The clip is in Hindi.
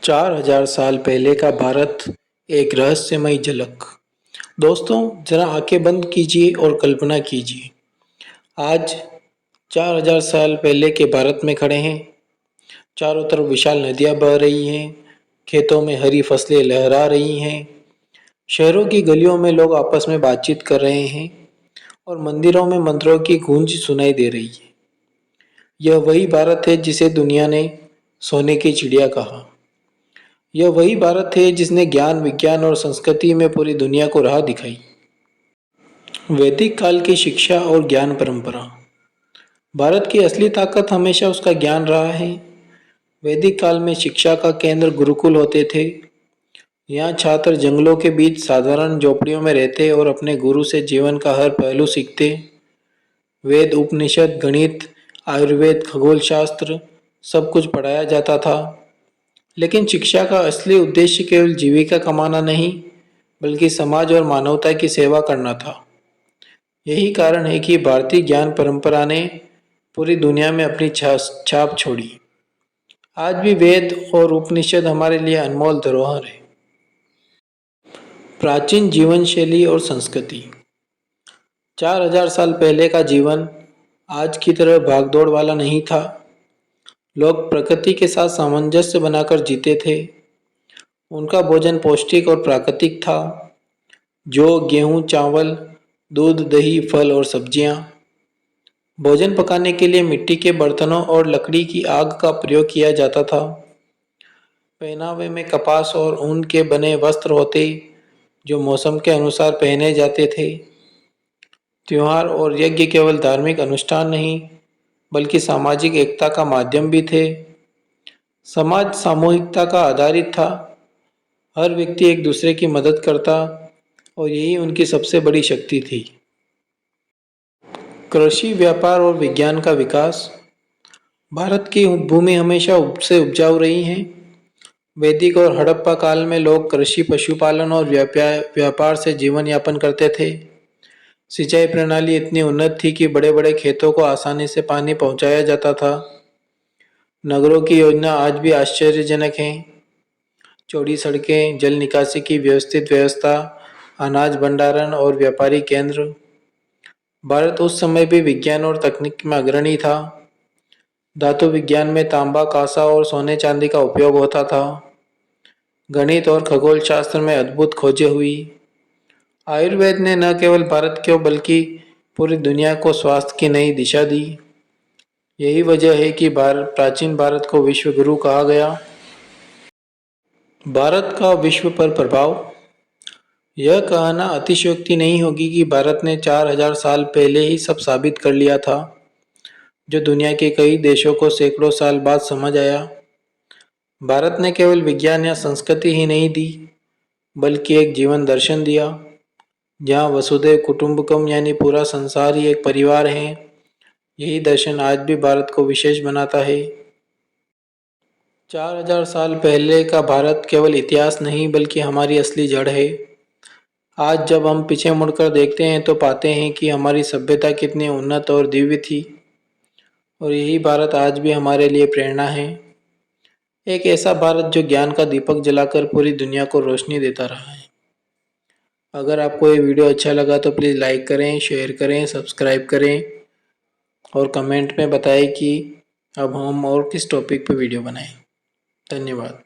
4000 साल पहले का भारत एक रहस्यमय झलक। दोस्तों, जरा आंखें बंद कीजिए और कल्पना कीजिए। आज 4000 साल पहले के भारत में खड़े हैं। चारों तरफ विशाल नदियां बह रही हैं, खेतों में हरी फसलें लहरा रही हैं, शहरों की गलियों में लोग आपस में बातचीत कर रहे हैं और मंदिरों में मंत्रों की गूंज सुनाई दे रही है। यह वही भारत है जिसे दुनिया ने सोने की चिड़िया कहा। यह वही भारत है जिसने ज्ञान, विज्ञान और संस्कृति में पूरी दुनिया को राह दिखाई। वैदिक काल की शिक्षा और ज्ञान परंपरा। भारत की असली ताकत हमेशा उसका ज्ञान रहा है। वैदिक काल में शिक्षा का केंद्र गुरुकुल होते थे। यहाँ छात्र जंगलों के बीच साधारण झोपड़ियों में रहते और अपने गुरु से जीवन का हर पहलू सीखते। वेद, उपनिषद, गणित, आयुर्वेद, खगोल शास्त्र सब कुछ पढ़ाया जाता था। लेकिन शिक्षा का असली उद्देश्य केवल जीविका कमाना नहीं, बल्कि समाज और मानवता की सेवा करना था। यही कारण है कि भारतीय ज्ञान परंपरा ने पूरी दुनिया में अपनी छाप छोड़ी। आज भी वेद और उपनिषद हमारे लिए अनमोल धरोहर है। प्राचीन जीवन शैली और संस्कृति। 4000 साल पहले का जीवन आज की तरह भागदौड़ वाला नहीं था। लोग प्रकृति के साथ सामंजस्य बनाकर जीते थे। उनका भोजन पौष्टिक और प्राकृतिक था। जौ, गेहूं, चावल, दूध, दही, फल और सब्जियां। भोजन पकाने के लिए मिट्टी के बर्तनों और लकड़ी की आग का प्रयोग किया जाता था। पहनावे में कपास और ऊन के बने वस्त्र होते, जो मौसम के अनुसार पहने जाते थे। त्योहार और यज्ञ केवल धार्मिक अनुष्ठान नहीं, बल्कि सामाजिक एकता का माध्यम भी थे। समाज सामूहिकता का आधारित था। हर व्यक्ति एक दूसरे की मदद करता और यही उनकी सबसे बड़ी शक्ति थी। कृषि, व्यापार और विज्ञान का विकास। भारत की भूमि हमेशा से उपजाऊ रही है। वैदिक और हड़प्पा काल में लोग कृषि, पशुपालन और व्यापार से जीवन यापन करते थे। सिंचाई प्रणाली इतनी उन्नत थी कि बड़े बड़े खेतों को आसानी से पानी पहुंचाया जाता था। नगरों की योजना आज भी आश्चर्यजनक है। चौड़ी सड़कें, जल निकासी की व्यवस्थित व्यवस्था, अनाज भंडारण और व्यापारी केंद्र। भारत उस समय भी विज्ञान और तकनीक में अग्रणी था। धातु विज्ञान में तांबा, कांसा और सोने चांदी का उपयोग होता था। गणित और खगोल शास्त्र में अद्भुत खोजें हुई। आयुर्वेद ने न केवल भारत को बल्कि पूरी दुनिया को स्वास्थ्य की नई दिशा दी। यही वजह है कि प्राचीन भारत को विश्व गुरु कहा गया। भारत का विश्व पर प्रभाव। यह कहना अतिशयोक्ति नहीं होगी कि भारत ने 4000 साल पहले ही सब साबित कर लिया था, जो दुनिया के कई देशों को सैकड़ों साल बाद समझ आया। भारत ने केवल विज्ञान या संस्कृति ही नहीं दी, बल्कि एक जीवन दर्शन दिया, जहाँ वसुधैव कुटुंबकम यानी पूरा संसार ही एक परिवार है। यही दर्शन आज भी भारत को विशेष बनाता है। 4000 साल पहले का भारत केवल इतिहास नहीं, बल्कि हमारी असली जड़ है। आज जब हम पीछे मुड़कर देखते हैं तो पाते हैं कि हमारी सभ्यता कितनी उन्नत और दिव्य थी, और यही भारत आज भी हमारे लिए प्रेरणा है। एक ऐसा भारत जो ज्ञान का दीपक जलाकर पूरी दुनिया को रोशनी देता रहा है। अगर आपको ये वीडियो अच्छा लगा तो प्लीज़ लाइक करें, शेयर करें, सब्सक्राइब करें और कमेंट में बताएं कि अब हम और किस टॉपिक पर वीडियो बनाएं। धन्यवाद।